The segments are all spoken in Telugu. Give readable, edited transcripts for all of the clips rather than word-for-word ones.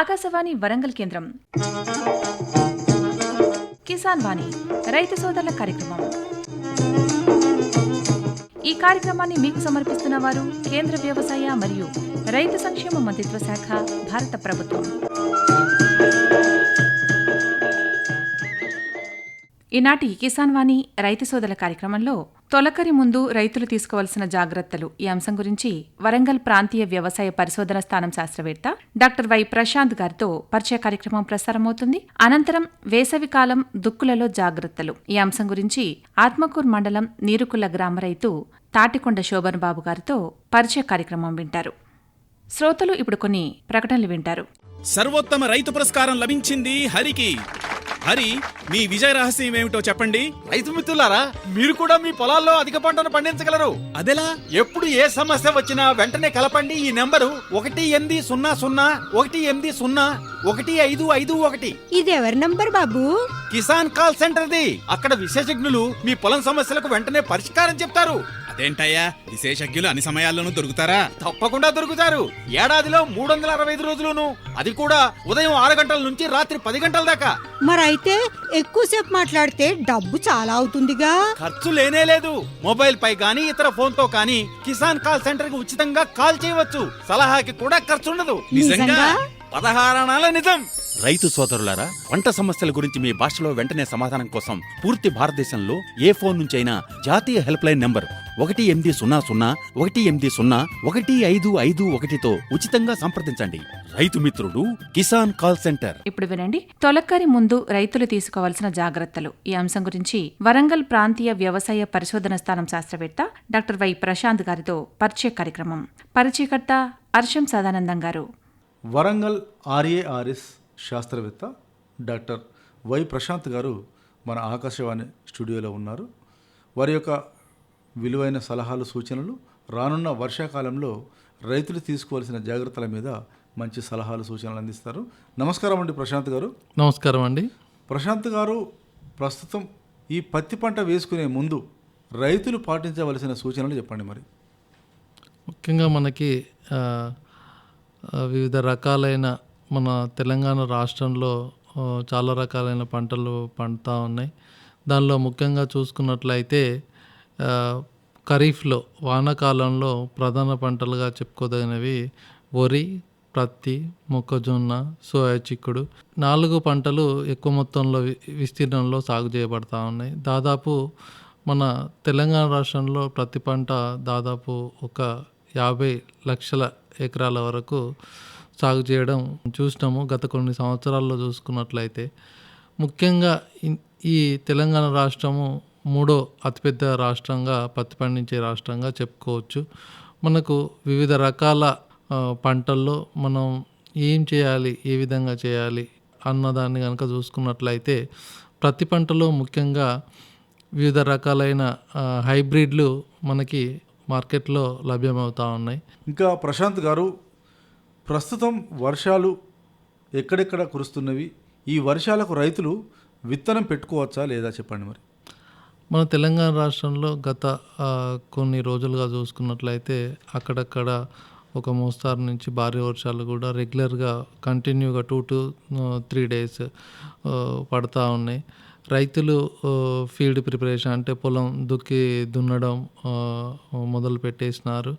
ఆకాశవాణి వరంగల్ కేంద్రం కిసాన్ వాణి రైతు సోదరుల కార్యక్రమం. ఈ కార్యక్రమాన్ని మీకు సమర్పిస్తున్న వారు కేంద్ర వ్యవసాయ మరియు రైతు సంక్షేమ మంత్రిత్వ శాఖ, భారత ప్రభుత్వం. ఈనాటి కిసాన్ వాణి రైతు సోదరుల కార్యక్రమంలో తొలకరి ముందు రైతులు తీసుకోవాల్సిన జాగ్రత్తలు ఈ అంశం గురించి వరంగల్ ప్రాంతీయ వ్యవసాయ పరిశోధన స్థానం శాస్త్రవేత్త డాక్టర్ వై ప్రశాంత్ గారితో పరిచయ కార్యక్రమం ప్రసారమవుతుంది. అనంతరం వేసవికాలం దుక్కులలో జాగ్రత్తలు ఈ అంశం గురించి ఆత్మకూర్ మండలం నీరుకుల్ల గ్రామ రైతు తాటికొండ శోభన్ బాబు గారితో పరిచయ కార్యక్రమం వింటారు. శ్రోతలు ఇప్పుడు కొన్ని ప్రకటనలు వింటారు. సర్వోత్తమ రైతు పురస్కారం లభించింది హరికి. హరి, మీ విజయ రహస్యం ఏమిటో చెప్పండి. రైతు మిత్రులారా, మీరు కూడా మీ పొలాల్లో అధిక పంటను పండించగలరు. అదెలా? ఎప్పుడు ఏ సమస్య వచ్చినా వెంటనే కలపండి ఈ నెంబరు 1800 ఇది ఎవరి నంబర్ బాబు? కిసాన్ కాల్ సెంటర్ది. అక్కడ విశేషజ్ఞులు మీ పొలం సమస్యలకు వెంటనే పరిష్కారం చెప్తారు. అదేంటయ్యా, విశేషజ్ఞులు అన్ని సమయాల్లోనూ దొరుకుతారా? తప్పకుండా దొరుకుతారు. ఏడాదిలో 365 రోజులును, అది కూడా ఉదయం 6 గంటల నుంచి రాత్రి 10 గంటల దాకా. మరైతే ఎక్కువసేపు మాట్లాడితే డబ్బు చాలా అవుతుందిగా. ఖర్చు లేనే లేదు. మొబైల్ పై గానీ ఇతర ఫోన్ తో కానీ కిసాన్ కాల్ సెంటర్ కి ఉచితంగా కాల్ చేయవచ్చు. సలహాకి కూడా ఖర్చు ఉండదు. నిజంగా? 16 అనాల నిజం. రైతు సోదరులారా, పంట సమస్యల గురించి మీ భాషలో వెంటనే సమాధానం కోసం పూర్తి భారతదేశంలో ఏ ఫోన్ నుంచైనా జాతీయ హెల్ప్ లైన్ నంబర్ 1800-11800-1551తో ఉచితంగా సంప్రదించండి. రైతు మిత్రుడు కిసాన్ కాల్ సెంటర్. ఇప్పుడు వినండి, తొలకరి ముందు రైతులు తీసుకోవాల్సిన జాగ్రత్తలు ఈ అంశం గురించి వరంగల్ ప్రాంతీయ వ్యవసాయ పరిశోధన స్థానం శాస్త్రవేత్త డాక్టర్ వై ప్రశాంత్ గారితో పరిచయ కార్యక్రమం. పరిచయకర్త అర్షం సదానందం గారు. వరంగల్ RARS శాస్త్రవేత్త డాక్టర్ వై ప్రశాంత్ గారు మన ఆకాశవాణి స్టూడియోలో ఉన్నారు. వారి యొక్క విలువైన సలహాలు, సూచనలు రానున్న వర్షాకాలంలో రైతులు తీసుకోవాల్సిన జాగ్రత్తల మీద మంచి సలహాలు, సూచనలు అందిస్తారు. నమస్కారం అండి ప్రశాంత్ గారు. నమస్కారం అండి. ప్రశాంత్ గారు, ప్రస్తుతం ఈ పత్తి పంట వేసుకునే ముందు రైతులు పాటించవలసిన సూచనలు చెప్పండి. మరి ముఖ్యంగా మనకి వివిధ రకాలైన మన తెలంగాణ రాష్ట్రంలో చాలా రకాలైన పంటలు పండుతూ ఉన్నాయి. దానిలో ముఖ్యంగా చూసుకున్నట్లయితే ఖరీఫ్లో వానాకాలంలో ప్రధాన పంటలుగా చెప్పుకోదగినవి వరి, పత్తి, మొక్కజొన్న, సోయా చిక్కుడు 4 పంటలు ఎక్కువ మొత్తంలో విస్తీర్ణంలో సాగు చేయబడతా ఉన్నాయి. దాదాపు మన తెలంగాణ రాష్ట్రంలో ప్రతి పంట దాదాపు ఒక 50 లక్షల ఎకరాల వరకు సాగు చేయడం చూసినాము గత కొన్ని సంవత్సరాల్లో. చూసుకున్నట్లయితే ముఖ్యంగా ఈ తెలంగాణ రాష్ట్రము 3వ అతిపెద్ద రాష్ట్రంగా పత్తి పండించే రాష్ట్రంగా చెప్పుకోవచ్చు. మనకు వివిధ రకాల పంటల్లో మనం ఏం చేయాలి, ఏ విధంగా చేయాలి అన్నదాన్ని కనుక చూసుకున్నట్లయితే ప్రతి పంటలో ముఖ్యంగా వివిధ రకాలైన హైబ్రిడ్లు మనకి మార్కెట్లో లభ్యమవుతూ ఉన్నాయి. ఇంకా ప్రశాంత్ గారు, ప్రస్తుతం వర్షాలు ఎక్కడెక్కడ కురుస్తున్నవి, ఈ వర్షాలకు రైతులు విత్తనం పెట్టుకోవచ్చా లేదా చెప్పండి. మరి మన తెలంగాణ రాష్ట్రంలో గత కొన్ని రోజులుగా చూసుకున్నట్లయితే అక్కడక్కడ ఒక మోస్తారు నుంచి భారీ వర్షాలు కూడా రెగ్యులర్గా కంటిన్యూగా 2 to 3 days పడతా ఉన్నాయి. రైతులు ఫీల్డ్ ప్రిపరేషన్ అంటే పొలం దున్నడం మొదలు పెట్టేసినారు.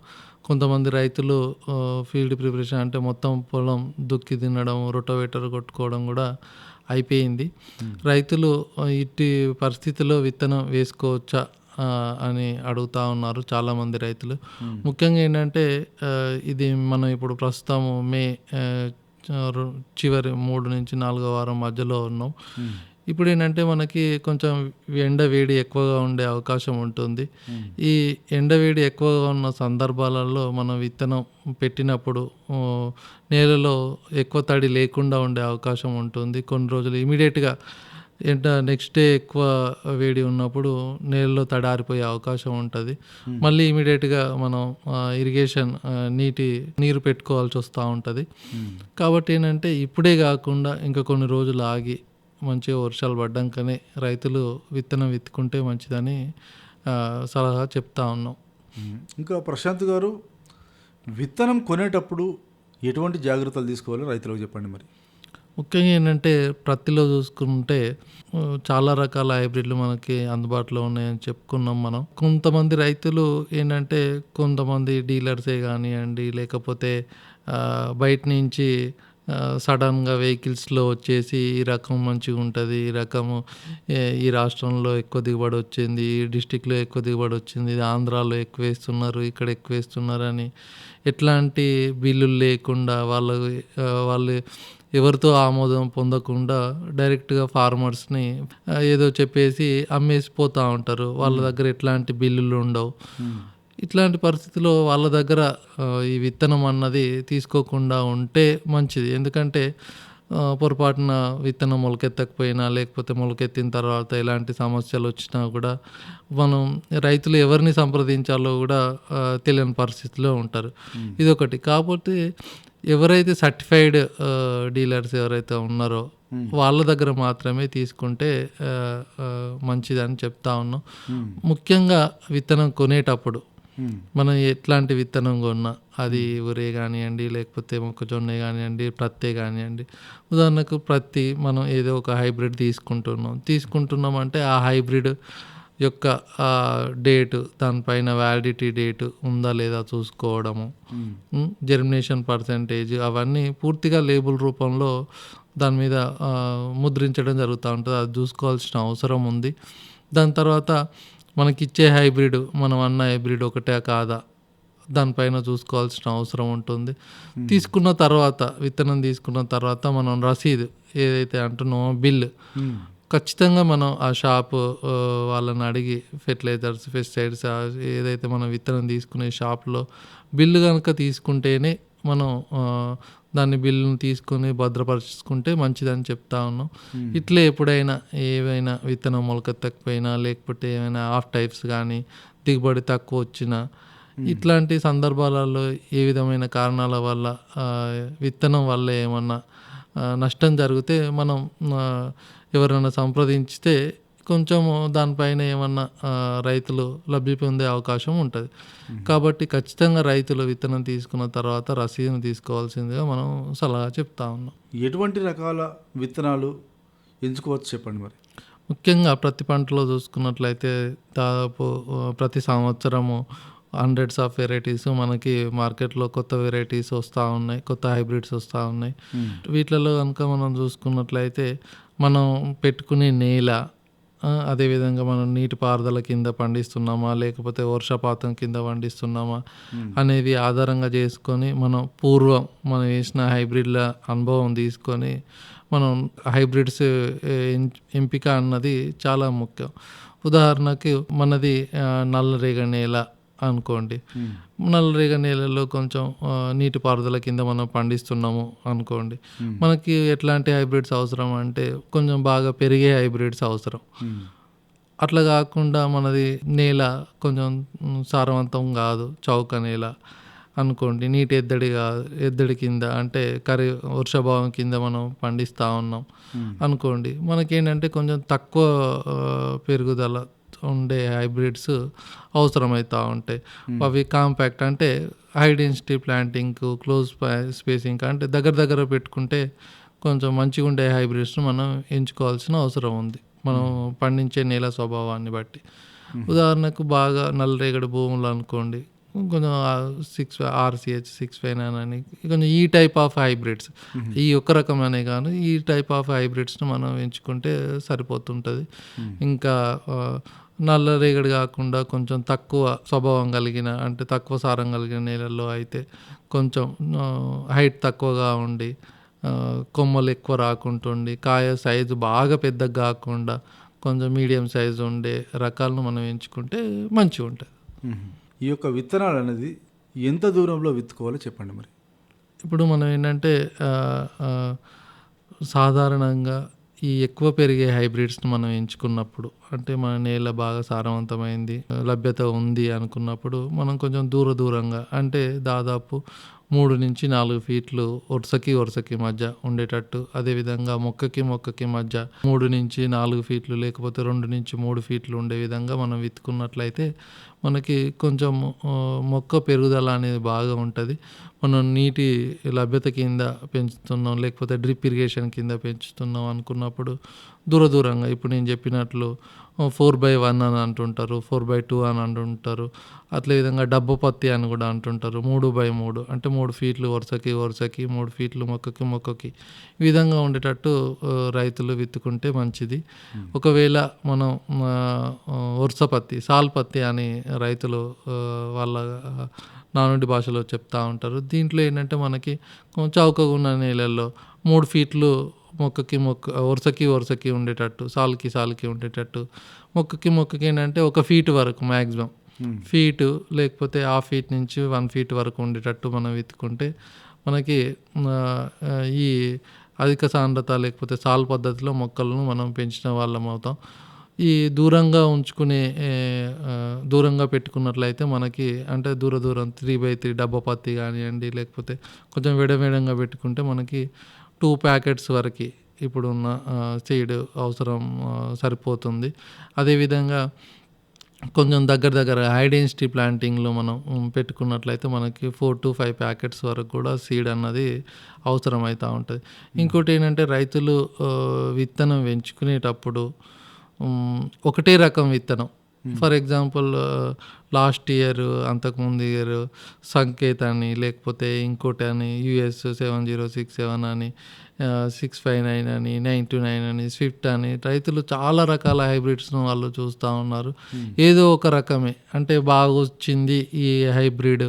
కొంతమంది రైతులు ఫీల్డ్ ప్రిపరేషన్ అంటే మొత్తం పొలం దుక్కి దున్నడం, రొటోవేటర్ కొట్టుకోవడం కూడా అయిపోయింది. రైతులు ఇట్టి పరిస్థితిలో విత్తనం వేసుకోవచ్చా అని అడుగుతూ ఉన్నారు చాలామంది రైతులు. ముఖ్యంగా ఏంటంటే ఇది మనం ఇప్పుడు ప్రస్తుతం మే చివరి 3 నుంచి 4వ వారం మధ్యలో ఉన్నాం. ఇప్పుడు ఏంటంటే మనకి కొంచెం ఎండ వేడి ఎక్కువగా ఉండే అవకాశం ఉంటుంది. ఈ ఎండ వేడి ఎక్కువగా ఉన్న సందర్భాలలో మనం విత్తనం పెట్టినప్పుడు నేలలో ఎక్కువ తడి లేకుండా ఉండే అవకాశం ఉంటుంది. కొన్ని రోజులు ఇమీడియట్గా నెక్స్ట్ డే ఎక్కువ వేడి ఉన్నప్పుడు నేలలో తడారిపోయే అవకాశం ఉంటుంది. మళ్ళీ ఇమీడియట్గా మనం ఇరిగేషన్ నీరు పెట్టుకోవాల్సి వస్తూ ఉంటుంది. కాబట్టి ఏంటంటే ఇప్పుడే కాకుండా ఇంకా కొన్ని రోజులు ఆగి మంచిగా వర్షాలు పడ్డాకనే రైతులు విత్తనం విత్తుకుంటే మంచిదని సలహా చెప్తా ఉన్నాం. ఇంకా ప్రశాంత్ గారు, విత్తనం కొనేటప్పుడు ఎటువంటి జాగ్రత్తలు తీసుకోవాలో రైతులకు చెప్పండి మరి. ముఖ్యంగా ఏంటంటే ప్రత్తిలో చూసుకుంటే చాలా రకాల హైబ్రిడ్లు మనకి అందుబాటులో ఉన్నాయని చెప్పుకున్నాం మనం. కొంతమంది రైతులు ఏంటంటే కొంతమంది డీలర్సే కానివ్వండి, లేకపోతే బయట నుంచి సడన్గా వెహికల్స్లో వచ్చేసి ఈ రకం మంచిగా ఉంటుంది, ఈ రకము ఈ రాష్ట్రంలో ఎక్కువ దిగుబడి వచ్చింది, ఈ డిస్టిక్లో ఎక్కువ దిగుబడి వచ్చింది, ఇది ఆంధ్రాలో ఎక్కువ వేస్తున్నారు, ఇక్కడ ఎక్కువ వేస్తున్నారు అని ఎట్లాంటి బిల్లులు లేకుండా వాళ్ళు ఎవరితో ఆమోదం పొందకుండా డైరెక్ట్గా ఫార్మర్స్ని ఏదో చెప్పేసి అమ్మేసిపోతూ ఉంటారు. వాళ్ళ దగ్గర ఎట్లాంటి బిల్లులు ఉండవు. ఇట్లాంటి పరిస్థితిలో వాళ్ళ దగ్గర ఈ విత్తనం అన్నది తీసుకోకుండా ఉంటే మంచిది. ఎందుకంటే పొరపాటున విత్తనం మొలకెత్తకపోయినా, లేకపోతే మొలకెత్తిన తర్వాత ఎలాంటి సమస్యలు వచ్చినా కూడా మనం రైతులు ఎవరిని సంప్రదించాలో కూడా తెలియని పరిస్థితిలో ఉంటారు. ఇదొకటి. కాకపోతే ఎవరైతే సర్టిఫైడ్ డీలర్స్ ఎవరైతే ఉన్నారో వాళ్ళ దగ్గర మాత్రమే తీసుకుంటే మంచిదని చెప్తా ఉన్నాం. ముఖ్యంగా విత్తనం కొనేటప్పుడు మనం ఎట్లాంటి విత్తనం కొన్నా, అది వరే కానివ్వండి, లేకపోతే మొక్కజొన్న కానివ్వండి, ప్రత్తే కానివ్వండి. ఉదాహరణకు ప్రత్తి మనం ఏదో ఒక హైబ్రిడ్ తీసుకుంటున్నాం అంటే ఆ హైబ్రిడ్ యొక్క డేటు, దానిపైన వ్యాలిడిటీ డేటు ఉందా లేదా చూసుకోవడము, జెర్మినేషన్ పర్సెంటేజ్, అవన్నీ పూర్తిగా లేబుల్ రూపంలో దాని మీద ముద్రించడం జరుగుతూ ఉంటుంది. అది చూసుకోవాల్సిన అవసరం ఉంది. దాని తర్వాత మనకిచ్చే హైబ్రిడ్, మనం అన్న హైబ్రిడ్ ఒకటే కాదా, దానిపైన చూసుకోవాల్సిన అవసరం ఉంటుంది. విత్తనం తీసుకున్న తర్వాత మనం రసీదు ఏదైతే అంటున్నామో బిల్లు ఖచ్చితంగా మనం ఆ షాపు వాళ్ళని అడిగి, ఫెర్టిలైజర్స్, పెస్టిసైడ్స్ ఏదైతే మనం విత్తనం తీసుకునే షాప్లో బిల్లు కనుక తీసుకుంటేనే మనం దాన్ని బిల్లును తీసుకొని భద్రపరుచుకుంటే మంచిదని చెప్తా ఉన్నాం. ఇట్లే ఎప్పుడైనా ఏవైనా విత్తనం మొలకెత్తకపోయినా, లేకపోతే ఏమైనా ఆఫ్ టైప్స్ కానీ దిగుబడి తక్కువ వచ్చినా, ఇట్లాంటి సందర్భాలలో ఏ విధమైన కారణాల వల్ల విత్తనం వల్ల ఏమన్నా నష్టం జరిగితే మనం ఎవరైనా సంప్రదించితే కొంచెం దానిపైన ఏమన్నా రైతులు లబ్ధి పొందే అవకాశం ఉంటుంది. కాబట్టి ఖచ్చితంగా రైతులు విత్తనం తీసుకున్న తర్వాత రసీదును తీసుకోవాల్సిందిగా మనం సలహా చెప్తా ఉన్నాం. ఎటువంటి రకాల విత్తనాలు ఎంచుకోవచ్చు చెప్పండి మరి. ముఖ్యంగా ప్రతి పంటలో చూసుకున్నట్లయితే దాదాపు ప్రతి సంవత్సరము హండ్రెడ్స్ ఆఫ్ వెరైటీస్ మనకి మార్కెట్లో కొత్త వెరైటీస్ వస్తూ ఉన్నాయి, కొత్త హైబ్రిడ్స్ వస్తూ ఉన్నాయి. వీటిలలో కనుక మనం చూసుకున్నట్లయితే మనం పెట్టుకునే నేల, అదేవిధంగా మనం నీటిపారుదల కింద పండిస్తున్నామా, లేకపోతే వర్షపాతం కింద పండిస్తున్నామా అనేది ఆధారంగా చేసుకొని మనం వేసిన హైబ్రిడ్ల అనుభవం తీసుకొని మనం హైబ్రిడ్స్ ఎంపిక అన్నది చాలా ముఖ్యం. ఉదాహరణకి మనది నల్లరేగడి నేల అనుకోండి. నల్లరేగడి నేలలో కొంచెం నీటిపారుదల కింద మనం పండిస్తున్నాము అనుకోండి. మనకి ఎట్లాంటి హైబ్రిడ్స్ అవసరం అంటే కొంచెం బాగా పెరిగే హైబ్రిడ్స్ అవసరం. అట్లా కాకుండా మనది నేల కొంచెం సారవంతం కాదు, చౌక నేల అనుకోండి, నీటి ఎద్దడి కింద అంటే వర్షాభావం కింద మనం పండిస్తూ ఉన్నాం అనుకోండి. మనకేంటంటే కొంచెం తక్కువ పెరుగుదల ఉండే హైబ్రిడ్స్ అవసరమవుతూ ఉంటాయి. అవి కాంపాక్ట్ అంటే high density planting, close spacing అంటే దగ్గర పెట్టుకుంటే కొంచెం మంచిగా ఉండే హైబ్రిడ్స్ను మనం ఎంచుకోవాల్సిన అవసరం ఉంది, మనం పండించే నేల స్వభావాన్ని బట్టి. ఉదాహరణకు బాగా నల్లరేగడి భూములు అనుకోండి, కొంచెం RCH 659 అని కొంచెం ఈ టైప్ ఆఫ్ హైబ్రిడ్స్, ఈ ఒక్క రకమనే కానీ ఈ టైప్ ఆఫ్ హైబ్రిడ్స్ను మనం ఎంచుకుంటే సరిపోతుంటుంది. ఇంకా నల్లరేగడి కాకుండా కొంచెం తక్కువ స్వభావం కలిగిన అంటే తక్కువ సారం కలిగిన నేలల్లో అయితే కొంచెం హైట్ తక్కువగా ఉండి, కొమ్మలు ఎక్కువ రాకుంటుండి, కాయ సైజు బాగా పెద్దగా కాకుండా కొంచెం మీడియం సైజు ఉండే రకాలను మనం ఎంచుకుంటే మంచిగా ఉంటుంది. ఈ యొక్క విత్తనాలు అనేది ఎంత దూరంలో విత్తుకోవాలో చెప్పండి మరి. ఇప్పుడు మనం ఏంటంటే సాధారణంగా ఈ ఎక్కువ పెరిగే హైబ్రిడ్స్ని మనం ఎంచుకున్నప్పుడు, అంటే మన నేల బాగా సారవంతమైంది, లభ్యత ఉంది అనుకున్నప్పుడు మనం కొంచెం దూరంగా అంటే దాదాపు 3-4 ఫీట్లు వరుసకి మధ్య ఉండేటట్టు, అదేవిధంగా మొక్కకి మధ్య 3-4 ఫీట్లు లేకపోతే 2-3 ఫీట్లు ఉండే విధంగా మనం విత్తుకున్నట్లయితే మనకి కొంచెం మొక్క పెరుగుదల అనేది బాగా ఉంటుంది. మనం నీటి లభ్యత కింద పెంచుతున్నాం లేకపోతే డ్రిప్ ఇరిగేషన్ కింద పెంచుతున్నాం అనుకున్నప్పుడు దూరంగా ఇప్పుడు నేను చెప్పినట్లు 4x1 అని అంటుంటారు, 4x2 అని అంటుంటారు, అట్లే విధంగా డబ్బు పత్తి అని కూడా అంటుంటారు, 3x3 అంటే 3 ఫీట్లు వరుసకి 3 ఫీట్లు మొక్కకి ఈ విధంగా ఉండేటట్టు రైతులు విత్తుకుంటే మంచిది. ఒకవేళ మనం వరుస పత్తి, సాల్ పత్తి అని రైతులు వాళ్ళ నానుడి భాషలో చెప్తా ఉంటారు. దీంట్లో ఏంటంటే మనకి చౌకగా ఉన్న నేలల్లో 3 ఫీట్లు వరుసకి ఉండేటట్టు, సాల్కి ఉండేటట్టు, మొక్కకి ఏంటంటే 1 ఫీట్ వరకు మ్యాక్సిమం ఫీటు లేకపోతే హాఫ్ ఫీట్ నుంచి 1 ఫీట్ వరకు ఉండేటట్టు మనం విత్తుకుంటే మనకి ఈ అధిక సాంద్రత లేకపోతే సాల్ పద్ధతిలో మొక్కలను మనం పెంచిన వాళ్ళం అవుతాం. ఈ దూరంగా పెట్టుకున్నట్లయితే మనకి అంటే దూరం 3x3 డబ్బా పత్తి కానివ్వండి, లేకపోతే కొంచెం విడంగా పెట్టుకుంటే మనకి 2 ప్యాకెట్స్ వరకు ఇప్పుడున్న సీడ్ అవసరం సరిపోతుంది. అదేవిధంగా కొంచెం దగ్గర హై డెన్సిటీ ప్లాంటింగ్లో మనం పెట్టుకున్నట్లయితే మనకి 4-5 ప్యాకెట్స్ వరకు కూడా సీడ్ అన్నది అవసరం అవుతూ ఉంటుంది. ఇంకోటి ఏంటంటే రైతులు విత్తనం ఎంచుకునేటప్పుడు ఒకటే రకం విత్తనం, ఫర్ ఎగ్జాంపుల్ లాస్ట్ ఇయర్ అంతకుముందు ఇయర్ సంకేత్ అని లేకపోతే ఇంకోటి అని US 7067 అని 659 అని 929 అని స్విఫ్ట్ అని రైతులు చాలా రకాల హైబ్రిడ్స్ను వాళ్ళు చూస్తూ ఉన్నారు. ఏదో ఒక రకమే అంటే బాగా వచ్చింది ఈ హైబ్రిడ్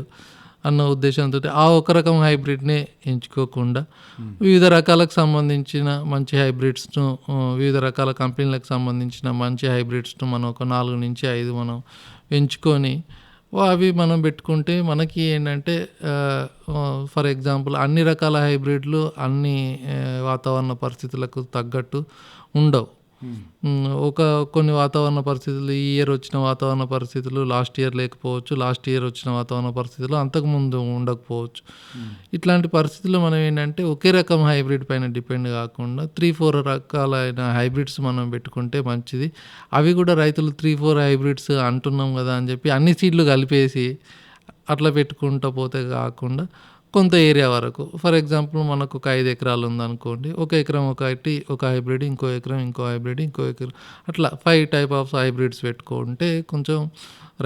అన్న ఉద్దేశంతో ఆ ఒక రకం హైబ్రిడ్నే ఎంచుకోకుండా వివిధ రకాలకు సంబంధించిన మంచి హైబ్రిడ్స్ను, వివిధ రకాల కంపెనీలకు సంబంధించిన మంచి హైబ్రిడ్స్ను మనం ఒక 4-5 మనం ఎంచుకొని అవి మనం పెట్టుకుంటే మనకి ఏంటంటే ఫర్ ఎగ్జాంపుల్ అన్ని రకాల హైబ్రిడ్లు అన్ని వాతావరణ పరిస్థితులకు తగ్గట్టు ఉండవు. కొన్ని వాతావరణ పరిస్థితులు ఈ ఇయర్ వచ్చిన వాతావరణ పరిస్థితులు లాస్ట్ ఇయర్ లేకపోవచ్చు, లాస్ట్ ఇయర్ వచ్చిన వాతావరణ పరిస్థితులు అంతకుముందు ఉండకపోవచ్చు. ఇట్లాంటి పరిస్థితుల్లో మనం ఏంటంటే ఒకే రకం హైబ్రిడ్ పైన డిపెండ్ కాకుండా 3-4 రకాలైన హైబ్రిడ్స్ మనం పెట్టుకుంటే మంచిది. అవి కూడా రైతులు 3-4 హైబ్రిడ్స్ అంటున్నాం కదా అని చెప్పి అన్ని సీడ్లు కలిపేసి అట్లా పెట్టుకుంటూ పోతే కాకుండా కొంత ఏరియా వరకు, ఫర్ ఎగ్జాంపుల్ మనకు ఒక 5 ఎకరాలు ఉందనుకోండి, ఒక ఎకరం ఒక హైబ్రిడ్, ఇంకో ఎకరం ఇంకో హైబ్రిడ్, ఇంకో ఎకరం అట్లా 5 టైప్ ఆఫ్ హైబ్రిడ్స్ పెట్టుకుంటే కొంచెం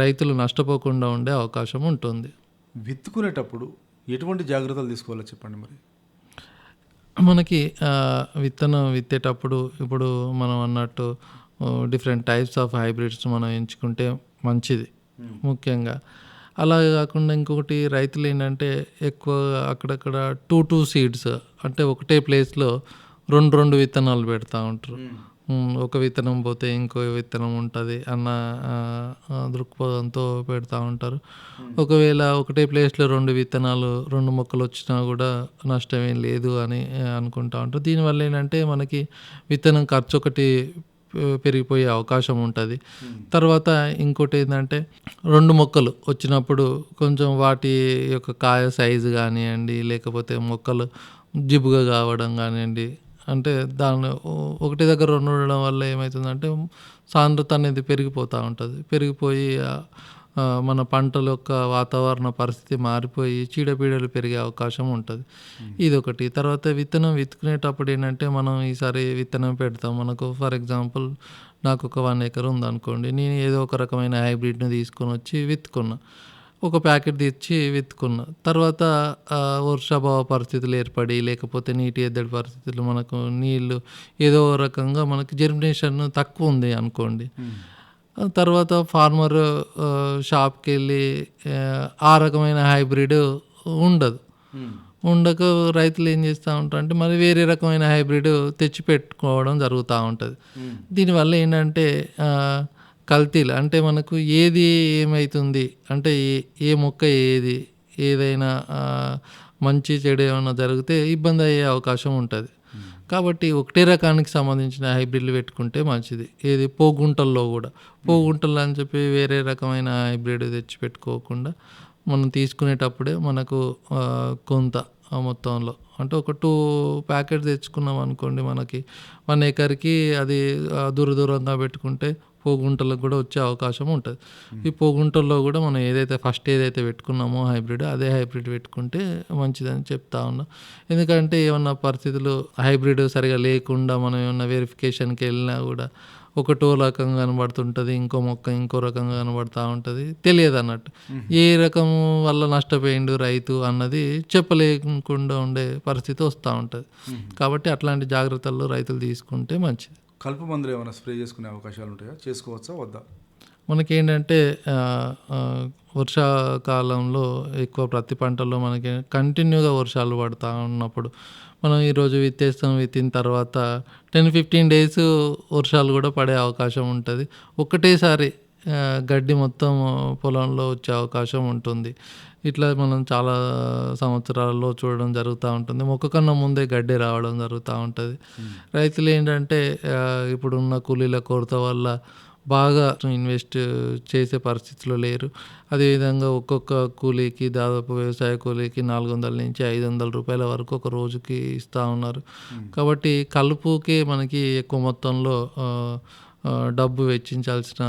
రైతులు నష్టపోకుండా ఉండే అవకాశం ఉంటుంది. విత్తుకునేటప్పుడు ఎటువంటి జాగ్రత్తలు తీసుకోవాలో చెప్పండి. మరి మనకి విత్తనం విత్తేటప్పుడు ఇప్పుడు మనం అన్నట్టు డిఫరెంట్ టైప్స్ ఆఫ్ హైబ్రిడ్స్ మనం ఎంచుకుంటే మంచిది ముఖ్యంగా. అలాగే కాకుండా ఇంకొకటి రైతులు ఏంటంటే ఎక్కువ అక్కడక్కడ 2 సీడ్స్ అంటే ఒకటే ప్లేస్లో 2 విత్తనాలు పెడతా ఉంటారు. ఒక విత్తనం పోతే ఇంకో విత్తనం ఉంటుంది అన్న దృక్పథంతో పెడతా ఉంటారు. ఒకవేళ ఒకటే ప్లేస్లో 2 విత్తనాలు 2 మొక్కలు వచ్చినా కూడా నష్టమేం లేదు అని అనుకుంటా ఉంటారు. దీనివల్ల ఏంటంటే మనకి విత్తనం ఖర్చు ఒకటి పెరిగిపోయే అవకాశం ఉంటుంది. తర్వాత ఇంకోటి ఏంటంటే 2 మొక్కలు వచ్చినప్పుడు కొంచెం వాటి యొక్క కాయ సైజు కానివ్వండి, లేకపోతే మొక్కలు జిబుగా కావడం కానివ్వండి, అంటే దాన్ని ఒకటి దగ్గర 2 ఉండడం వల్ల ఏమవుతుందంటే సాంద్రత అనేది పెరిగిపోతూ ఉంటుంది. పెరిగిపోయి మన పంటల యొక్క వాతావరణ పరిస్థితి మారిపోయి చీడపీడలు పెరిగే అవకాశం ఉంటుంది. ఇదొకటి. తర్వాత విత్తనం విత్తుకునేటప్పుడు ఏంటంటే మనం ఈసారి విత్తనం పెడతాం, మనకు ఫర్ ఎగ్జాంపుల్ నాకు ఒక 1 ఎకర్ ఉందనుకోండి, నేను ఏదో ఒక రకమైన హైబ్రిడ్ని తీసుకొని వచ్చి విత్తుకున్నా, ఒక ప్యాకెట్ తెచ్చి విత్తుకున్నా. తర్వాత వర్షాభావ పరిస్థితులు ఏర్పడి లేకపోతే నీటి ఎద్దడి పరిస్థితులు, మనకు నీళ్ళు ఏదో రకంగా మనకి జర్మినేషన్ తక్కువ ఉంది అనుకోండి, తర్వాత ఫార్మర్ షాప్కి వెళ్ళి ఆ రకమైన హైబ్రిడ్ ఉండక రైతులు ఏం చేస్తూ ఉంటారు అంటే మరి వేరే రకమైన హైబ్రిడ్ తెచ్చి పెట్టుకోవడం జరుగుతూ ఉంటుంది. దీనివల్ల ఏంటంటే కల్తీలు అంటే మనకు ఏది ఏమవుతుంది అంటే ఏ మొక్క ఏదైనా మంచి చెడు ఏమైనా జరిగితే ఇబ్బంది అయ్యే అవకాశం ఉంటుంది. కాబట్టి ఒకటే రకానికి సంబంధించిన హైబ్రిడ్లు పెట్టుకుంటే మంచిది. ఏది పోగుంటల్లో కూడా పోగుంటలు అని చెప్పి వేరే రకమైన హైబ్రిడ్ తెచ్చి పెట్టుకోకుండా మనం తీసుకునేటప్పుడే మనకు కొంత మొత్తంలో అంటే ఒక 2 ప్యాకెట్స్ తెచ్చుకున్నాం అనుకోండి, మనకి 1 ఎకర్కి అది దూరంగా పెట్టుకుంటే పోగుంటలకు కూడా వచ్చే అవకాశం ఉంటుంది. ఈ పోగుంటల్లో కూడా మనం ఏదైతే పెట్టుకున్నామో హైబ్రిడ్, అదే హైబ్రిడ్ పెట్టుకుంటే మంచిదని చెప్తా ఉన్నా. ఎందుకంటే ఏమన్నా పరిస్థితులు హైబ్రిడ్ సరిగా లేకుండా మనం ఏమన్నా వెరిఫికేషన్కి వెళ్ళినా కూడా ఒకటో రకంగా కనబడుతుంటుంది, ఇంకో మొక్క ఇంకో రకంగా కనబడుతూ ఉంటుంది, తెలియదు అన్నట్టు. ఏ రకం వల్ల నష్టపోయిండు రైతు అన్నది చెప్పలేకుండా ఉండే పరిస్థితి వస్తూ ఉంటుంది. కాబట్టి అట్లాంటి జాగ్రత్తలు రైతులు తీసుకుంటే మంచిది. కలుపు మందులు ఏమైనా స్ప్రే చేసుకునే అవకాశాలు ఉంటాయా, చేసుకోవచ్చా వద్దా? మనకేంటంటే వర్షాకాలంలో ఎక్కువ ప్రతి పంటల్లో మనకి కంటిన్యూగా వర్షాలు పడుతూ ఉన్నప్పుడు మనం ఈరోజు విత్తిన తర్వాత 10-15 డేస్ వర్షాలు కూడా పడే అవకాశం ఉంటుంది. ఒకటేసారి గడ్డి మొత్తం పొలంలో వచ్చే అవకాశం ఉంటుంది. ఇట్లా మనం చాలా సంవత్సరాల్లో చూడడం జరుగుతూ ఉంటుంది. మొక్క కన్నా ముందే గడ్డి రావడం జరుగుతూ ఉంటుంది. రైతులు ఏంటంటే ఇప్పుడున్న కూలీల కొరత వల్ల బాగా ఇన్వెస్ట్ చేసే పరిస్థితిలో లేరు. అదేవిధంగా ఒక్కొక్క కూలీకి దాదాపు వ్యవసాయ కూలీకి 400 నుంచి 500 రూపాయల వరకు ఒక రోజుకి ఇస్తూ ఉన్నారు. కాబట్టి కలుపుకే మనకి ఎక్కువ మొత్తంలో డబ్బు వెచ్చించాల్సిన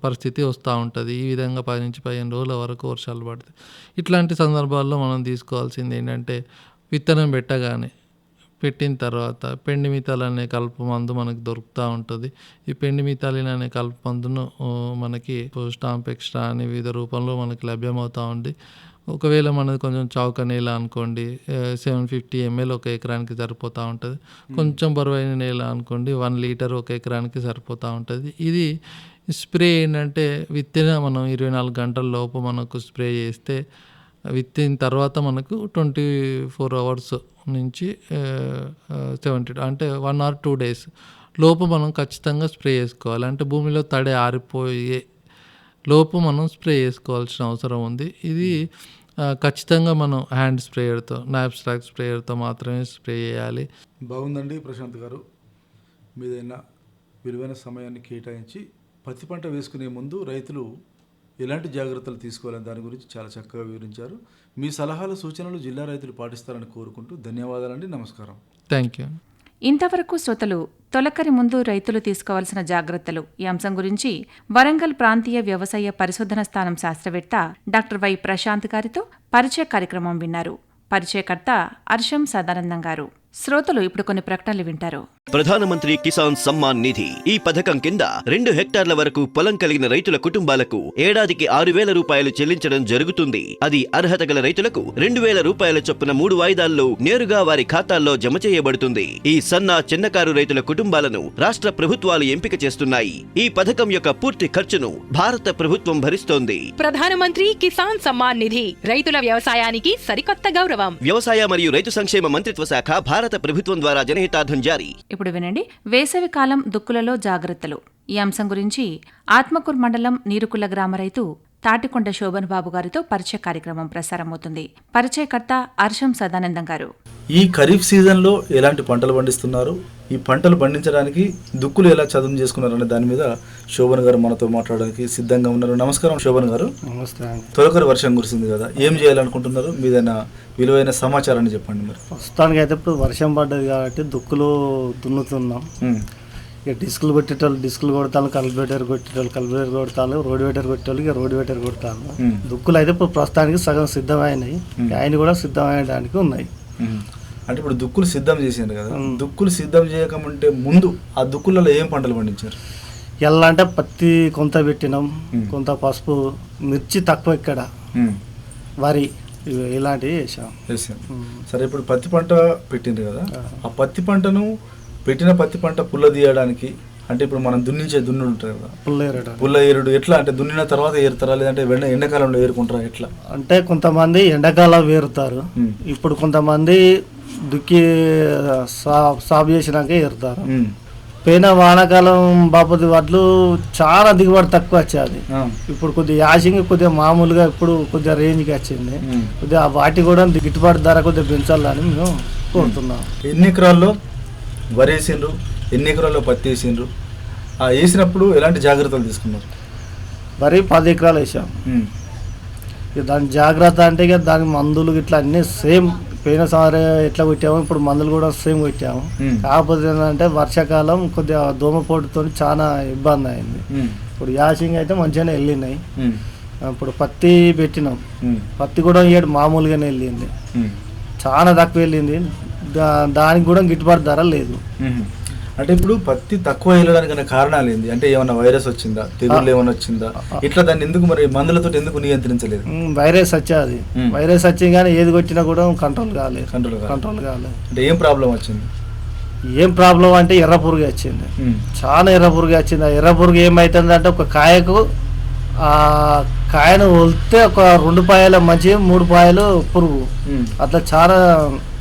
పరిస్థితి వస్తూ ఉంటుంది. ఈ విధంగా 10 నుంచి 15 రోజుల వరకు వర్షాలు పడతాయి. ఇట్లాంటి సందర్భాల్లో మనం తీసుకోవాల్సింది ఏంటంటే విత్తనం పెట్టిన తర్వాత పెండిమితాలు అనే కలుపు మందు మనకు దొరుకుతూ ఉంటుంది. ఈ పెండిమితాలిన్ అనే కలుపు మందును మనకి స్టాంప్ ఎక్స్ట్రా అనే వివిధ రూపంలో మనకి లభ్యమవుతూ ఉంది. ఒకవేళ మనది కొంచెం చౌక నేల అనుకోండి 750 ml ఒక ఎకరానికి సరిపోతూ ఉంటుంది. కొంచెం బరువైన నేల అనుకోండి 1 లీటర్ ఒక ఎకరానికి సరిపోతూ ఉంటుంది. ఇది స్ప్రే ఏంటంటే మనం 24 గంటల లోపు మనకు స్ప్రే చేస్తే విత్తిన తర్వాత మనకు 24 అవర్స్ నుంచి 70 అంటే 1 or 2 days లోపు మనం ఖచ్చితంగా స్ప్రే చేసుకోవాలి. అంటే భూమిలో తడి ఆరిపోయే లోపు మనం స్ప్రే చేసుకోవాల్సిన అవసరం ఉంది. ఇది ఖచ్చితంగా మనం హ్యాండ్ స్ప్రేయర్తో నాప్స్ట్రాక్ స్ప్రేయర్తో మాత్రమే స్ప్రే చేయాలి. బాగుందండి ప్రశాంత్ గారు, మీదైనా విలువైన సమయాన్ని కేటాయించి పత్తి పంట వేసుకునే ముందు రైతులు ఎలాంటి జాగ్రత్తలు తీసుకోవాలని దాని గురించి చాలా చక్కగా వివరించారు. మీ సలహాలు సూచనలు జిల్లా రైతులు పాటిస్తారని కోరుకుంటూ ధన్యవాదాలండి. నమస్కారం. Thank you. ఇంతవరకు శ్రోతలు తొలకరి ముందు రైతులు తీసుకోవాల్సిన జాగ్రత్తలు ఈ అంశం గురించి వరంగల్ ప్రాంతీయ వ్యవసాయ పరిశోధన స్థానం శాస్త్రవేత్త డాక్టర్ వై ప్రశాంత్ గారితో పరిచయ కార్యక్రమం విన్నారు. పరిచయకర్త అర్షం సదానందం గారు. శ్రోతలు ఇప్పుడు కొన్ని ప్రకటనలు వింటారు. ప్రధానమంత్రి కిసాన్ సమ్మాన్ నిధి ఈ పథకం కింద 2 హెక్టార్ల వరకు పొలం కలిగిన రైతుల కుటుంబాలకు ఏడాదికి 6,000 రూపాయలు చెల్లించడం జరుగుతుంది. అది అర్హత గల రైతులకు 2,000 రూపాయల చొప్పున 3 వాయిదాల్లో నేరుగా వారి ఖాతాల్లో జమ చేయబడుతుంది. ఈ సన్న చిన్నకారు రైతుల కుటుంబాలను రాష్ట్ర ప్రభుత్వాలు ఎంపిక చేస్తున్నాయి. ఈ పథకం యొక్క పూర్తి ఖర్చును భారత ప్రభుత్వం భరిస్తోంది. ప్రధానమంత్రి కిసాన్ సమ్మాన్ నిధి రైతుల వ్యవసాయానికి సరికొత్త గౌరవం. వ్యవసాయ మరియు రైతు సంక్షేమ మంత్రిత్వ శాఖ, భారత ప్రభుత్వం ద్వారా జనహితార్థం జారీ. ఇప్పుడు వినండి, వేసవి కాలం దుక్కులలో జాగ్రత్తలు ఈ అంశం గురించి ఆత్మకూరు మండలం నీరుకుల్ల గ్రామ రైతు తాటికొండ శోభన్ బాబు గారితో పరిచయ కార్యక్రమం ప్రసారమవుతుంది. పరిచయకర్త అర్షం సదానందం గారు. ఈ ఖరీఫ్ సీజన్లో ఎలాంటి పంటలు పండిస్తున్నారు, ఈ పంటలు పండించడానికి దుక్కులు ఎలా చదును చేసుకున్నారు అనే దాని మీద శోభన్ గారు మనతో మాట్లాడడానికి సిద్ధంగా ఉన్నారు. నమస్కారం శోభన్ గారు. నమస్తే. తొలకరి వర్షం కురిసింది కదా, ఏం చేయాలనుకుంటున్నారు? మీదైనా విలువైన సమాచారాన్ని చెప్పండి. మరి ప్రస్తుతానికి అయితే ఇప్పుడు వర్షం పడ్డది కాబట్టి దుక్కులు దున్నుతున్నాం. ఇక డిస్కులు కొట్టేటోళ్ళు డిస్కులు కొడతాను, కల్బేటర్ కొట్టేటోళ్ళు కల్బేటర్ కొడతాను, రోడ్ వేటర్ కొట్టేటోళ్ళు ఇక రోడ్ వేటర్ కొడతాను. దుక్కులు అయితే ఇప్పుడు ప్రస్తుతానికి సగం సిద్ధమైనాయి, ఆయన కూడా సిద్ధమయ్యడానికి ఉన్నాయి. అంటే ఇప్పుడు దుక్కులు సిద్ధం చేసారు కదా, దుక్కులు సిద్ధం చేయకముంటే ముందు ఆ దుక్కులలో ఏం పంటలు పండించారు? ఎలా అంటే పత్తి కొంత పెట్టినాం, కొంత పసుపు, మిర్చి తక్కువ ఇక్కడ, వరి ఇలాంటివి వేసాం. సరే, ఇప్పుడు పత్తి పంట పెట్టిండ్రు కదా, ఆ పత్తి పంటను పెట్టిన పత్తి పంట పుల్ల తీయడానికి అంటే ఇప్పుడు మనం దున్నించే దున్నుడు ఉంటుంది కదా, పుల్ల ఏరుడు ఎట్లా అంటే దున్నిన తర్వాత ఏరుతారా లేదంటే ఎండాకాలంలో ఏరుకుంటారా ఎట్లా? అంటే కొంతమంది ఎండాకాలం వేరుతారు, ఇప్పుడు కొంతమంది దుక్కి సాగు చేసినాక ఏరుతారు. పోయిన వానాకాలం బాపతి వడ్లు చాలా దిగుబడి తక్కువ వచ్చేది, ఇప్పుడు కొద్దిగా యాసింగ్ కొద్దిగా మామూలుగా ఇప్పుడు కొద్దిగా రేంజ్కి వచ్చింది. కొద్దిగా వాటి కూడా గిట్టుబాటు ధర కొద్దిగా పెంచాలని మేము కోరుతున్నాం. ఎన్ని ఎకరాల్లో వరి వేసిండ్రు, ఎన్ని ఎకరాల్లో పత్తి వేసిండ్రు? వేసినప్పుడు ఎలాంటి జాగ్రత్తలు తీసుకున్నారు? వరి 10 ఎకరాలు వేసాం, ఇక దాని జాగ్రత్త అంటే ఇక దాని మందులు ఇట్లా అన్నీ సేమ్ పోయినసారి ఎట్లా కొట్టాము ఇప్పుడు మందులు కూడా సేమ్ కొట్టాము. కాకపోతే ఏంటంటే వర్షాకాలం కొద్దిగా దోమపోటుతో చాలా ఇబ్బంది అయింది. ఇప్పుడు యాసింగ్ అయితే మంచిగానే వెళ్ళినాయి. ఇప్పుడు పత్తి పెట్టినాం, పత్తి కూడా ఏడు మామూలుగానే వెళ్ళింది, చాలా తక్కువ వెళ్ళింది. దానికి కూడా గిట్టుబాటు ధర లేదు. అంటే ఇప్పుడు పత్తి తక్కువ వెళ్ళడానికి కారణాలు ఏంది? అంటే ఏమన్నా వైరస్ వచ్చిందా, తెగుళ్ళు ఏమైనా వచ్చిందా, ఇట్లా దాన్ని ఎందుకు మరి మందులతో ఎందుకు నియంత్రించలేదు? వైరస్ వచ్చేది, వైరస్ వచ్చి కానీ ఏది కొట్టినా కూడా కంట్రోల్ కాలేదు. అంటే ఏం ప్రాబ్లం వచ్చింది? ఏం ప్రాబ్లం అంటే ఎర్ర పురుగు వచ్చింది, చాలా ఎర్ర పురుగు వచ్చింది. ఆ ఎర్ర పురుగు ఏమైతుంది అంటే ఒక కాయకు ఆ కాయను వలితే ఒక 2 పాయల మంచి 3 పాయలు పురుగు, అట్లా చాలా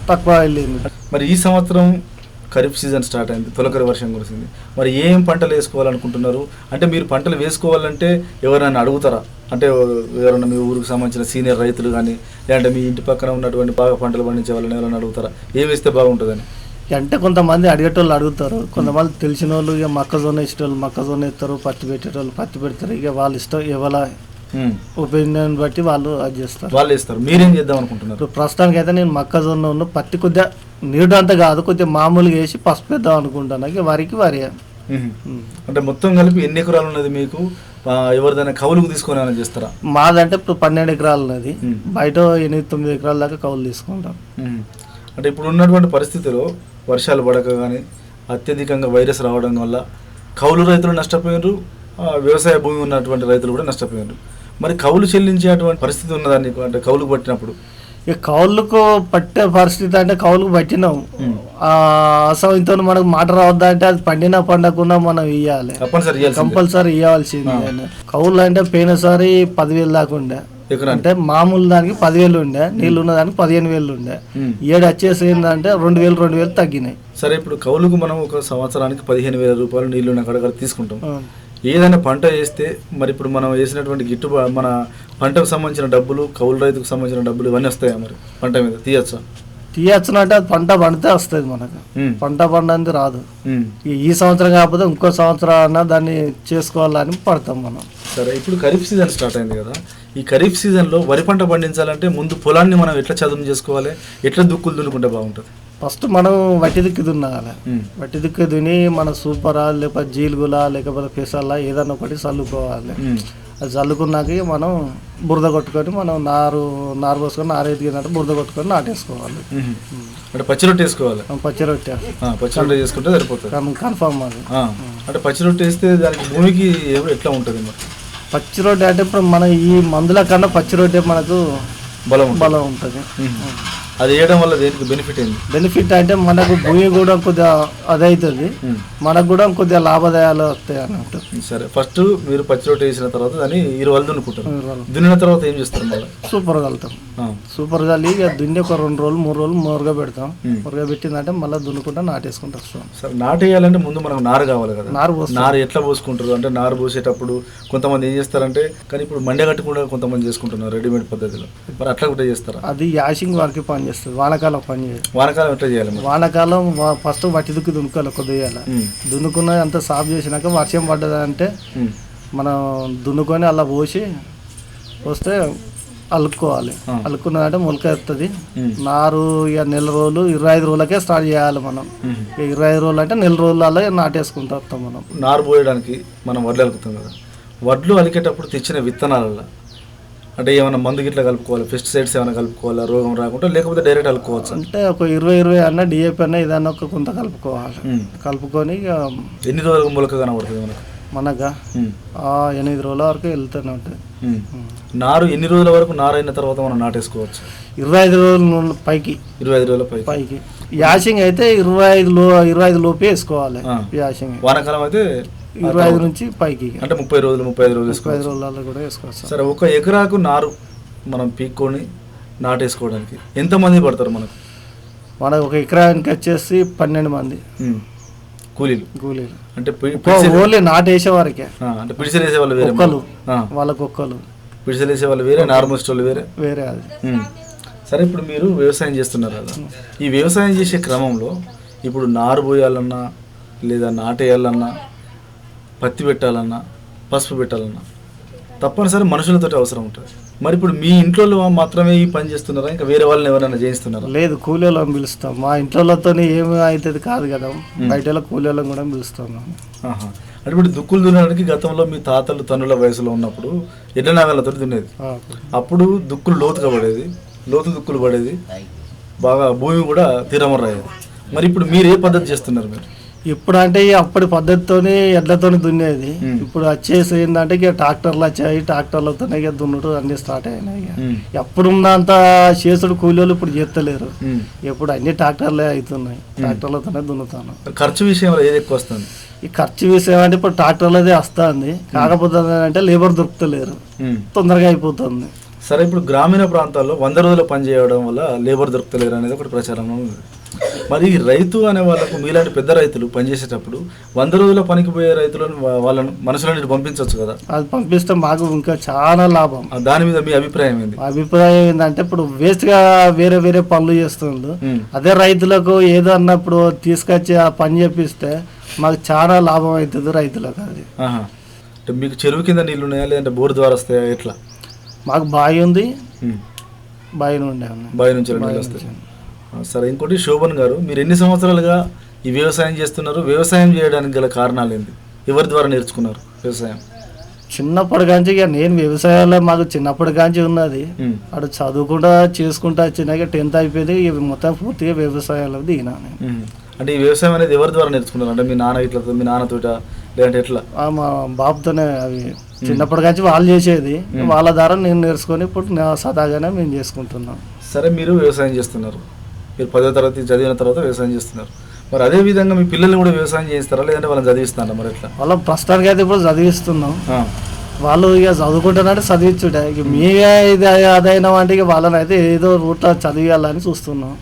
తక్కువ వెళ్ళింది. మరి ఈ సంవత్సరం ఖరీఫ్ సీజన్ స్టార్ట్ అయింది, తొలకరి వర్షం కురిసింది. మరి ఏం పంటలు వేసుకోవాలనుకుంటున్నారు? అంటే మీరు పంటలు వేసుకోవాలంటే ఎవరైనా అడుగుతారా? అంటే ఎవరైనా మీ ఊరికి సంబంధించిన సీనియర్ రైతులు కానీ, లేదంటే మీ ఇంటి పక్కన ఉన్నటువంటి బాగా పంటలు పండించే వాళ్ళని ఎవరైనా అడుగుతారా ఏం వేస్తే బాగుంటుందని? అంటే కొంతమంది అడిగేటోళ్ళు అడుగుతారు, కొంతమంది తెలిసిన వాళ్ళు ఇక మొక్కజొన్న ఇష్టోళ్ళు మొక్కజొన్న ఎత్తారు, పత్తి పెట్టేటోళ్ళు పత్తి పెడతారు. ఇక వాళ్ళ ఇష్టం, ఎవరి ఒపీనియన్ బట్టి వాళ్ళు అది చేస్తారు, వాళ్ళు ఇస్తారు. మీరేం చేద్దాం అనుకుంటున్నారు? ఇప్పుడు ప్రస్తుతానికి అయితే నేను మొక్కజొన్న పత్తి కొద్దిగా నీడు అంతా కాదు, కొద్దిగా మామూలుగా వేసి పసుపు వేద్దాం అనుకుంటాను. ఇక వరి అంటే మొత్తం కలిపి ఎన్ని ఎకరాలు ఉన్నది మీకు? ఎవరిదైనా కౌలుకు తీసుకొని చేస్తారా? మాదంటే ఇప్పుడు 12 ఎకరాలు ఉన్నది, బయట 8-9 ఎకరాల దాకా కౌలు తీసుకుంటాం. అంటే ఇప్పుడు ఉన్నటువంటి పరిస్థితిలో వర్షాలు పడక కానీ అత్యధికంగా వైరస్ రావడం వల్ల కౌలు రైతులు నష్టపోయారు, వ్యవసాయ భూమి ఉన్నటువంటి రైతులు కూడా నష్టపోయారు. మరి కౌలు చెల్లించేటువంటి పరిస్థితి ఉన్నదాన్ని అంటే కౌలుకు పట్టినప్పుడు? ఇక కౌలుకు పట్టే పరిస్థితి అంటే కౌలుకు పట్టినాం, అసౌంతో మనకు మాట రావద్దా అంటే అది పండినా పండకుండా మనం ఇవ్వాలి, కంపల్సరీ ఇవ్వాల్సింది. కౌలు అంటే పోయినసారి 10,000 దాకా ఉండే, అంటే మామూలు దానికి 10,000 ఉండే, నీళ్ళు ఉన్న దానికి 15,000 ఉండే. ఏడు వచ్చేసి ఏంటంటే 2,000 తగ్గినాయి. సరే, ఇప్పుడు కౌలుకు మనం ఒక సంవత్సరానికి 15,000 రూపాయలు నీళ్లు ఉన్న కడగడ తీసుకుంటాం. ఏదైనా పంట వేస్తే మరి ఇప్పుడు మనం వేసినటువంటి గిట్టుబాటు మన పంటకు సంబంధించిన డబ్బులు, కౌలు రైతుకు సంబంధించిన డబ్బులు ఇవన్నీ వస్తాయా? మరి పంట మీద తీయచ్చునంటే అది పంట పండితే వస్తుంది మనకు, పంట పండింది రాదు. ఈ సంవత్సరం కాకపోతే ఇంకో సంవత్సరం అన్నా దాన్ని చేసుకోవాలని పడతాం మనం. సరే, ఇప్పుడు ఖరీఫ్ సీజన్ స్టార్ట్ అయింది కదా, ఈ ఖరీఫ్ సీజన్లో వరి పంట పండించాలంటే ముందు పొలాన్ని మనం ఎట్లా చదును చేసుకోవాలి, ఎట్లా దుక్కులు దున్నుకుంటే బాగుంటుంది? ఫస్ట్ మనం వట్టి దిక్కు దున్నాలి, వట్టి దిక్కు దుని మన సూపరా లేకపోతే జీలుగులా లేకపోతే పెసల్లా ఏదన్నా ఒకటి చల్లుకోవాలి. అది చల్లుకున్నాక మనం బురద కొట్టుకొని మనం నారు పోసుకొని నారేదిగినట్టు బురద కొట్టుకొని నాటేసుకోవాలి. అంటే పచ్చి రొట్టె వేసుకోవాలి, పచ్చి రొట్టె చేసుకుంటే సరిపోతుంది కన్ఫర్మ్ అది. అంటే పచ్చి రొట్టె వేస్తే దానికి భూమికి ఎట్లా ఉంటుంది? మరి పచ్చి రొట్టె అంటే ఇప్పుడు మన ఈ మందుల కన్నా పచ్చి రొట్టె మనకు బలం ఉంటుంది. అది వేయడం వల్ల దేనికి బెనిఫిట్ ఏంది? బెనిఫిట్ అంటే మనకు భూమి కూడా కొద్దిగా అదవుతుంది, మనకు కూడా కొద్దిగా లాభదాయాలు వస్తాయి అన్నట్టు. సరే, ఫస్ట్ మీరు పచ్చి రొట్టె వేసిన తర్వాత దాన్ని 20 దున్నుకుంటారు. దున్నిన తర్వాత ఏం చేస్తారు? మళ్ళీ సూపర్ కలుతాం, సూపర్ చల్లి ఇక దున్ని ఒక 2 రోజులు 3 రోజులు మురగా పెడతాం. మురగా పెట్టిందంటే మళ్ళీ దున్నుకుంటా నాటేసుకుంటూ వస్తాం. సరే, నాటేయాలంటే ముందు మనకు నారు కావాలి కదా, నారు ఎట్లా పోసుకుంటారు? అంటే నారు పోసేటప్పుడు కొంతమంది ఏం చేస్తారంటే, కానీ ఇప్పుడు మండే కట్టి కూడా కొంతమంది చేసుకుంటున్నారు రెడీమేడ్ పద్ధతిలో, మరి అట్లా కూడా చేస్తారా? అది యాసింగ్ వరకు పని చేస్తుంది, వానకాలం పని చేయాలి. వానకాలం ఎట్లా చేయాలి? వానకాలం ఫస్ట్ వట్టి దుక్కి దున్నుకోవాలి, కొద్దిగా దున్నుకున్న అంత సాఫ్ చేసినాక వర్షం పడ్డదంటే మనం దున్నుకొని అలా వస్తే అలుక్కోవాలి. అలుక్కున్నదంటే మొలక ఎత్తుంది. నారు ఇక నెల రోజులు 25 రోజులకే స్టార్ట్ చేయాలి మనం. 25 రోజులు అంటే నెల రోజులలో నాటేసుకుంటూ వస్తాం మనం. నారు పోయడానికి మనం వడ్లు అలుకుతాం కదా, వడ్లు అలికేటప్పుడు తెచ్చిన విత్తనాలలో అంటే ఏమైనా మందు గిట్లా కలుపుకోవాలి, పెస్టిసైడ్స్ ఏమైనా కలుపుకోవాలా రోగం రాకుండా, లేకపోతే డైరెక్ట్ కలుపుకోవచ్చు? అంటే ఒక 20 అన్న డిఏపి అన్న ఏదన్నా ఒక కొంత కలుపుకోవాలి. కలుపుకొని ఎన్ని రోజులకు మొలక కనబడుతుంది మనకు 8 రోజుల వరకు వెళ్తూనే ఉంటుంది. నారు ఎన్ని రోజుల వరకు నారు అయిన తర్వాత మనం నాటేసుకోవచ్చు? 25 రోజుల పైకి. 25 రోజుల పైకి. యాసింగ్ అయితే 25 లోపే వేసుకోవాలి. యాసింగ్ వానాకాలం అయితే 25 నుంచి పైకి, అంటే 30 రోజులు 35 రోజులలో కూడా వేసుకోవచ్చు. సరే, ఒక ఎకరాకు నారు మనం పీక్కొని నాటేసుకోవడానికి ఎంతమంది పడతారు మనకు ఒక ఎకరానికి వచ్చేసి 12 మంది కూలీలు. అంటే ఓన్లీ నాటేసే వారికి, అంటే పిడిసెలు వేసే వాళ్ళు వేరే, వాళ్ళకి ఒక్కలు పిడిసెలు వేసే వాళ్ళు వేరే, నార్మల్ వాళ్ళు వేరే అది. సరే, ఇప్పుడు మీరు వ్యవసాయం చేస్తున్నారు కదా, ఈ వ్యవసాయం చేసే క్రమంలో ఇప్పుడు నారు పోయాలన్నా లేదా నాటేయాలన్నా పత్తి పెట్టాలన్నా పసుపు పెట్టాలన్నా తప్పనిసరి మనుషులతో అవసరం ఉంటుంది. మరి ఇప్పుడు మీ ఇంట్లో మాత్రమే ఈ పని చేస్తున్నారా, ఇంకా వేరే వాళ్ళని ఎవరైనా చేయిస్తున్నారా? లేదు, కూలీలను పిలుస్తాం. మా ఇంట్లోతో ఏమి అవుతుంది కాదు కదా, బయట కూలీలను కూడా పిలుస్తాం. అంటే ఇప్పుడు దుక్కులు దున్నడానికి గతంలో మీ తాతలు తన్నుల వయసులో ఉన్నప్పుడు ఎడ్ల నాగళ్ళతో దున్నేది. అప్పుడు దుక్కులు లోతుగా పడేది, లోతు దుక్కులు పడేది, బాగా భూమి కూడా తీరమర్రయ్యేది. మరి ఇప్పుడు మీరు ఏ పద్ధతి చేస్తున్నారు? మీరు ఇప్పుడు అంటే అప్పటి పద్ధతితోనే ఎడ్లతోనే దున్నేది. ఇప్పుడు వచ్చేసి ఏంటంటే ఇక ట్రాక్టర్లు వచ్చాయి, ట్రాక్టర్లతోనే ఇక దున్నుడు అన్ని స్టార్ట్ అయినాయి. ఎప్పుడున్నంత చేసుడు కూలీలు ఇప్పుడు చేస్తలేరు, ఇప్పుడు అన్ని ట్రాక్టర్లే అవుతున్నాయి, ట్రాక్టర్లతోనే దున్నుతాను. ఖర్చు విషయంలో ఏది ఎక్కువ వస్తుంది? ఈ ఖర్చు విషయం అంటే ఇప్పుడు ట్రాక్టర్లదే వస్తుంది, కాకపోతే అంటే లేబర్ దొరుకుతలేరు, తొందరగా అయిపోతుంది. సరే, ఇప్పుడు గ్రామీణ ప్రాంతాల్లో 100 రోజుల పని చేయడం వల్ల లేబర్ దొరుకుతలేరు అనేది ఒకటి ప్రచారంలో ఉంది. మరి రైతు అనే వాళ్ళకు మీలాంటి పెద్ద రైతులు పనిచేసేటప్పుడు 100 రోజుల పనికి పోయే రైతులను వాళ్ళను మనసులో నుండి పంపించవచ్చు కదా? అది పంపిస్తే మాకు ఇంకా చాలా లాభం. దాని మీద మీ అభిప్రాయం ఏంటి? అభిప్రాయం ఏంటంటే ఇప్పుడు వేస్ట్ గా వేరే వేరే పనులు చేస్తుండ్రు, అదే రైతులకు ఏదో అన్నప్పుడు తీసుకొచ్చి ఆ పని చేపిస్తే మాకు చాలా లాభం అవుతుంది రైతులకు. అది అంటే మీకు చెరువు కింద నీళ్ళు ఉన్నాయా, లేదంటే బోర్ ద్వారా వస్తాయా, ఎట్లా? మాకు బావి ఉంది, బావి నుండి బావి నుంచి నీళ్ళు వస్తాయి. సరే, ఇంకోటి శోభన్ గారు, మీరు ఎన్ని సంవత్సరాలుగా ఈ వ్యవసాయం చేస్తున్నారు? వ్యవసాయం చేయడానికి గల కారణాలు ఏంటి? ఎవరి ద్వారా నేర్చుకున్నారు వ్యవసాయం? చిన్నప్పటి కాంచి ఇక నేను వ్యవసాయంలో మాకు చిన్నప్పటి కాంచి ఉన్నది. అటు చదువుకుంటా చేసుకుంటా వచ్చినాక 10th అయిపోయింది, మొత్తం పూర్తిగా వ్యవసాయంలో దిగినా. అంటే ఈ వ్యవసాయం అనేది ఎవరి ద్వారా నేర్చుకున్నారు? అంటే మీ నాన్న ఇట్లా, మీ నాన్నతోట, లేదంటే ఎట్లా? మా బాబుతోనే. అవి చిన్నప్పటి కాంచి వాళ్ళు చేసేది, వాళ్ళ ద్వారా నేను నేర్చుకొని ఇప్పుడు సదాగానే మేము చేసుకుంటున్నాం. సరే, మీరు వ్యవసాయం చేస్తున్నారు, మీరు 10వ తరగతి చదివిన తర్వాత వ్యవసాయం చేస్తున్నారు. మరి అదే విధంగా మీ పిల్లల్ని కూడా వ్యవసాయం చేస్తారా, లేదంటే వాళ్ళని చదివిస్తారా? మరి ఎట్లా? వాళ్ళ ప్రస్తుతానికి అయితే ఇప్పుడు చదివిస్తున్నాం. వాళ్ళు ఇక చదువుకుంటున్నట్టు చదివించుడే, ఇక మీరే ఇది అదైనా అంటే ఇక వాళ్ళని అయితే ఏదో రూట్లో చదివియాలని చూస్తున్నాం.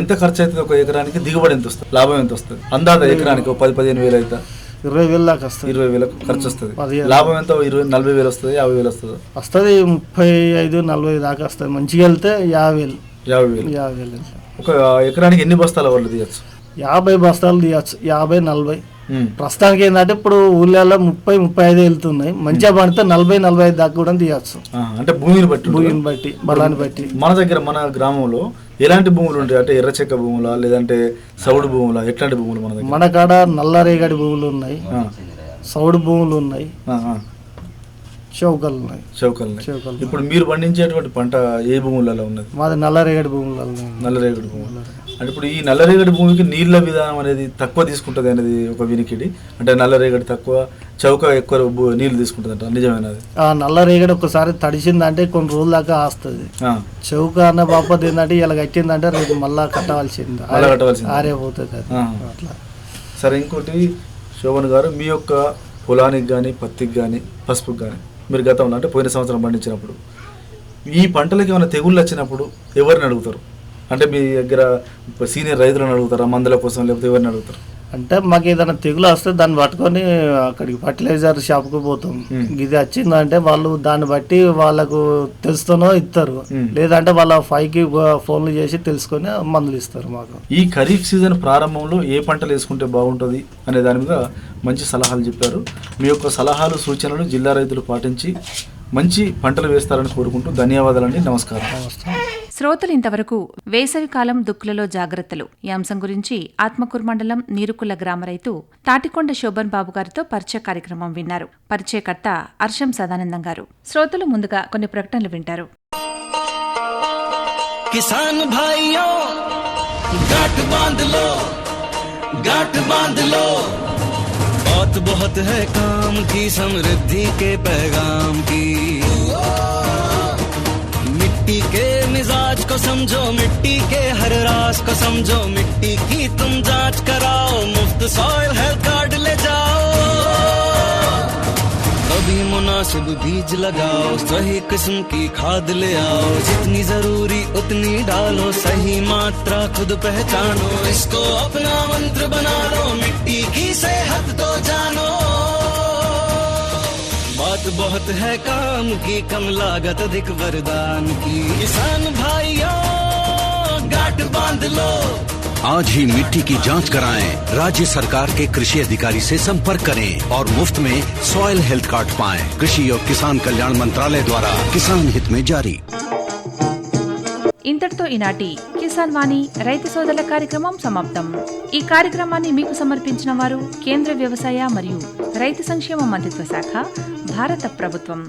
ఎంత ఖర్చు అవుతుంది ఒక ఎకరానికి? దిగుబడి ఎంత వస్తుంది? లాభం ఎంత వస్తుంది? అందాజ ఎకరానికి 10-15 వేలు అయితే 20,000 దాకా వస్తుంది. 20,000 ఖర్చు వస్తుంది. లాభం ఎంత? 40 వేలు వస్తుంది, 50 వేలు వస్తుంది? వస్తుంది 35-40 దాకా వస్తుంది. మంచిగా వెళ్తే 50,000. ఒక ఎకరానికి ఎన్ని బస్తాల వాళ్ళు తీయచ్చు? 50 బస్తాలు తీయచ్చు, 50-40. ప్రస్తుతానికి ఏంటంటే ఇప్పుడు ఊళ్ళలో 30-35 వెళ్తున్నాయి, మంచిగా పడితే 40-45 దాకా కూడా తీయచ్చు. అంటే భూమిని బట్టి బలాన్ని బట్టి. మన దగ్గర మన గ్రామంలో ఎలాంటి భూములు ఉంటాయి? అంటే ఎర్రచెక్క భూములా, లేదంటే సౌడు భూములా, ఎట్లాంటి భూములు మన దగ్గర? మన కాడ నల్లరేగడి భూములు ఉన్నాయి, సౌడు భూములు ఉన్నాయి, చౌకలు ఉన్నాయి. ఇప్పుడు మీరు పండించేటువంటి పంట ఏ భూములలో ఉన్నది? మాది నల్లరేగడి భూములలో. నల్లరేగడి భూములు. అంటే ఇప్పుడు ఈ నల్లరేగడి భూమికి నీళ్ళ విధానం అనేది తక్కువ తీసుకుంటుంది అనేది ఒక వినికిడి. అంటే నల్లరేగడి తక్కువ, చౌక ఎక్కువ నీళ్లు తీసుకుంటుంది అంట, నిజమేనది? నల్లరేగడి ఒకసారి తడిసిందంటే కొన్ని రోజుల దాకా వస్తుంది. చౌక అన్న బాపతి ఏంటంటే ఇలా కట్టిందంటే రేపు మళ్ళా కట్టవలసింది, ఆరేపోతుంది అది అట్లా. సరే, ఇంకోటి శోభన్ గారు, మీ యొక్క పొలానికి కానీ, పత్తికి కానీ, పసుపుకి కానీ మీరు గతంలో అంటే పోయిన సంవత్సరం పండించినప్పుడు ఈ పంటలకు ఏమైనా తెగుళ్ళు వచ్చినప్పుడు ఎవరిని అడుగుతారు? అంటే మీ దగ్గర సీనియర్ రైతులను అడుగుతారా మందుల కోసం, లేకపోతే ఎవరిని అడుగుతారు? అంటే మాకు ఏదైనా తెగులు వస్తే దాన్ని పట్టుకొని అక్కడికి ఫర్టిలైజర్ షాప్కి పోతాం. ఇది వచ్చిందంటే వాళ్ళు దాన్ని బట్టి వాళ్ళకు తెలుస్తానో ఇస్తారు, లేదంటే వాళ్ళ 5కి ఫోన్లు చేసి తెలుసుకొని మందులు ఇస్తారు మాకు. ఈ ఖరీఫ్ సీజన్ ప్రారంభంలో ఏ పంటలు వేసుకుంటే బాగుంటుంది అనే దాని మీద మంచి సలహాలు చెప్పారు. మీ యొక్క సలహాలు, సూచనలు జిల్లా రైతులు పాటించి మంచి పంటలు వేస్తారని కోరుకుంటూ ధన్యవాదాలండి. నమస్కారం. శ్రోతలు ఇంతవరకు వేసవికాలం దుక్కులలో జాగ్రత్తలు ఈ అంశం గురించి ఆత్మకూరు మండలం నీరుకుల్ల గ్రామ రైతు తాటికొండ శోభన్ బాబు గారితో పరిచయ కార్యక్రమం విన్నారు. పరిచయకర్త అర్షం సదానందం గారు. శ్రోతలు ముందుగా కొన్ని ప్రకటనలు వింటారు. కిసాన్ భాయియో గాట్ బాంధ్ లో, గాట్ బాంధ్ లో, बात बहुत है काम की, समृद्धि के पैगाम की। मिट्टी के मिजाज को समझो, मिट्टी के हर राज को समझो, मिट्टी की तुम जांच कराओ, मुफ्त सॉइल हेल्थ कार्ड ले जाओ। कभी मुनासिब बीज लगाओ, सही किस्म की खाद ले आओ, जितनी जरूरी उतनी डालो, सही मात्रा खुद पहचानो, इसको अपना मंत्र बना लो, मिट्टी की सेहत तो जानो। बात बहुत है काम की, कम लागत अधिक वरदान की, किसान भाइयों गांठ बांध लो, आज ही मिट्टी की जांच कराएं। राज्य सरकार के कृषि अधिकारी से संपर्क करें और मुफ्त में सॉइल हेल्थ कार्ड पाएं। कृषि और किसान कल्याण मंत्रालय द्वारा किसान हित में जारी। ఇంతటితో ఈనాటి కిసాన్ వాణి రైతు సోదరుల కార్యక్రమం సమాప్తం. ఈ కార్యక్రమాన్ని మీకు సమర్పించిన వారు కేంద్ర వ్యవసాయ మరియు రైతు సంక్షేమ మంత్రిత్వ శాఖ, భారత ప్రభుత్వం.